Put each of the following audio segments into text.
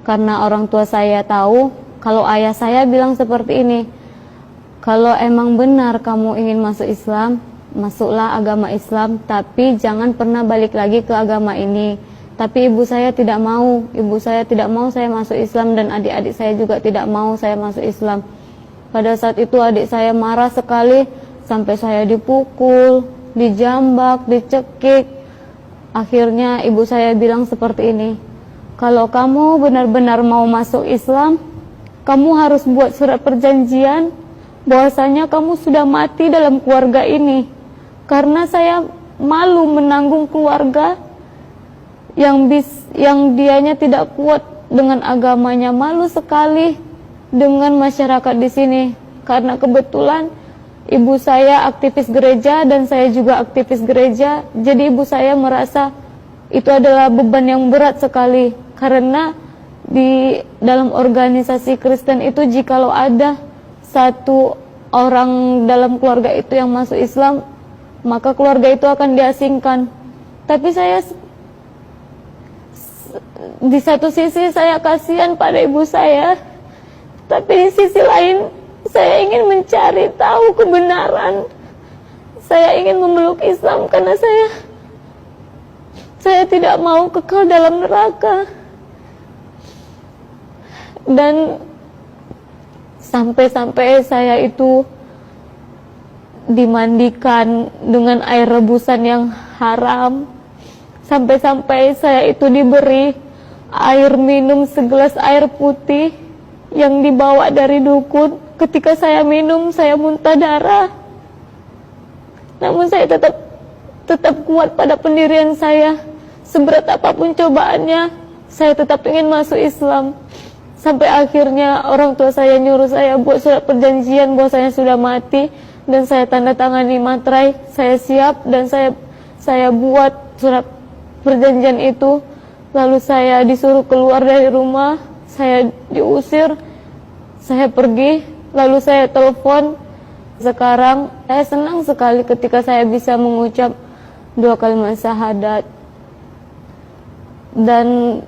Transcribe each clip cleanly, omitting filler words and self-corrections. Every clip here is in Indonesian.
Karena orang tua saya tahu kalau ayah saya bilang seperti ini, kalau emang benar kamu ingin masuk Islam, masuklah agama Islam, tapi jangan pernah balik lagi ke agama ini. Tapi ibu saya tidak mau, saya masuk Islam, dan adik-adik saya juga tidak mau saya masuk Islam. Pada saat itu adik saya marah sekali, sampai saya dipukul, dijambak, dicekik. Akhirnya ibu saya bilang seperti ini, kalau kamu benar-benar mau masuk Islam, kamu harus buat surat perjanjian bahwasanya kamu sudah mati dalam keluarga ini. Karena saya malu menanggung keluarga yang dianya tidak kuat dengan agamanya, malu sekali dengan masyarakat di sini. Karena kebetulan ibu saya aktivis gereja dan saya juga aktivis gereja, jadi ibu saya merasa itu adalah beban yang berat sekali. Karena di dalam organisasi Kristen itu, jikalau ada satu orang dalam keluarga itu yang masuk Islam, maka keluarga itu akan diasingkan. Tapi saya di satu sisi saya kasihan pada ibu saya, tapi di sisi lain saya ingin mencari tahu kebenaran. Saya ingin memeluk Islam karena saya tidak mau kekal dalam neraka. Dan sampai-sampai saya itu dimandikan dengan air rebusan yang haram. Sampai-sampai saya itu diberi air minum segelas air putih yang dibawa dari dukun. Ketika saya minum, saya muntah darah. Namun saya tetap kuat pada pendirian saya. Seberat apapun cobaannya, saya tetap ingin masuk Islam. Sampai akhirnya orang tua saya nyuruh saya buat surat perjanjian bahwa saya sudah mati, dan saya tanda tangani materai. Saya siap dan saya buat surat perjanjian itu. Lalu saya disuruh keluar dari rumah, saya diusir, saya pergi, lalu saya telepon. Sekarang saya senang sekali ketika saya bisa mengucap 2 kalimat syahadat. Dan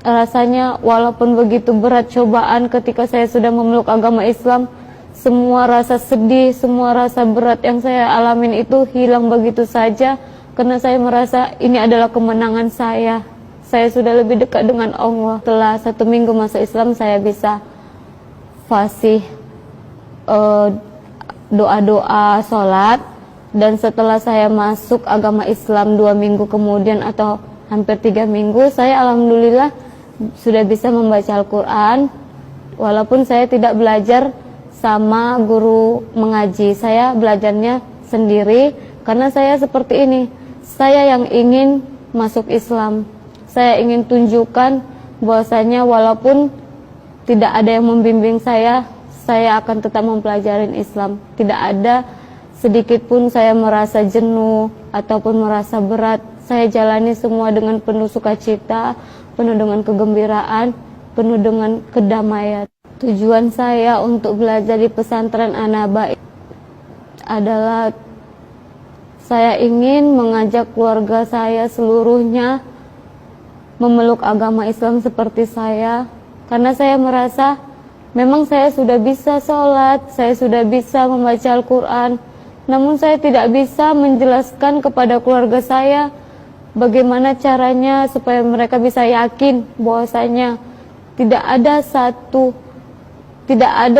rasanya walaupun begitu berat cobaan ketika saya sudah memeluk agama Islam, semua rasa sedih, semua rasa berat yang saya alamin itu hilang begitu saja. Karena saya merasa ini adalah kemenangan saya. Saya sudah lebih dekat dengan Allah. Setelah 1 minggu masuk Islam, saya bisa fasih doa-doa, sholat. Dan setelah saya masuk agama Islam 2 minggu kemudian atau hampir 3 minggu, saya alhamdulillah sudah bisa membaca Al-Quran. Walaupun saya tidak belajar sama guru mengaji, saya belajarnya sendiri. Karena saya seperti ini, saya yang ingin masuk Islam. Saya ingin tunjukkan bahwasanya walaupun tidak ada yang membimbing saya akan tetap mempelajari Islam. Tidak ada sedikit pun saya merasa jenuh ataupun merasa berat. Saya jalani semua dengan penuh sukacita, penuh dengan kegembiraan, penuh dengan kedamaian. Tujuan saya untuk belajar di pesantren An-Naba adalah saya ingin mengajak keluarga saya seluruhnya memeluk agama Islam seperti saya. Karena saya merasa memang saya sudah bisa sholat, saya sudah bisa membaca Al-Quran, namun saya tidak bisa menjelaskan kepada keluarga saya bagaimana caranya supaya mereka bisa yakin bahwasanya tidak ada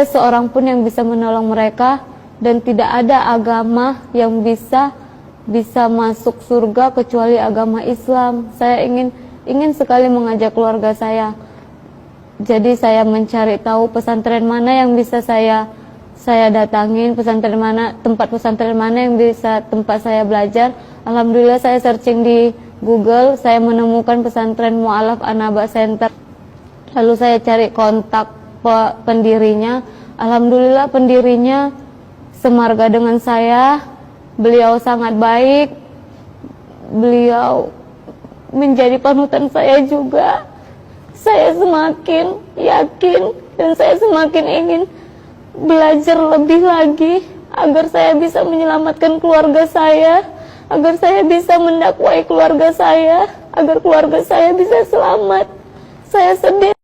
seorang pun yang bisa menolong mereka, dan tidak ada agama yang bisa masuk surga kecuali agama Islam. Saya ingin sekali mengajak keluarga saya. Jadi saya mencari tahu pesantren mana yang bisa saya datangin, tempat pesantren mana yang bisa tempat saya belajar. Alhamdulillah saya searching di Google, saya menemukan pesantren Mu'alaf An-Naba Center. Lalu saya cari kontak pendirinya. Alhamdulillah pendirinya semarga dengan saya. Beliau sangat baik. Beliau menjadi panutan saya juga. Saya semakin yakin dan saya semakin ingin belajar lebih lagi agar saya bisa menyelamatkan keluarga saya, agar saya bisa mendakwai keluarga saya, agar keluarga saya bisa selamat. Saya sedih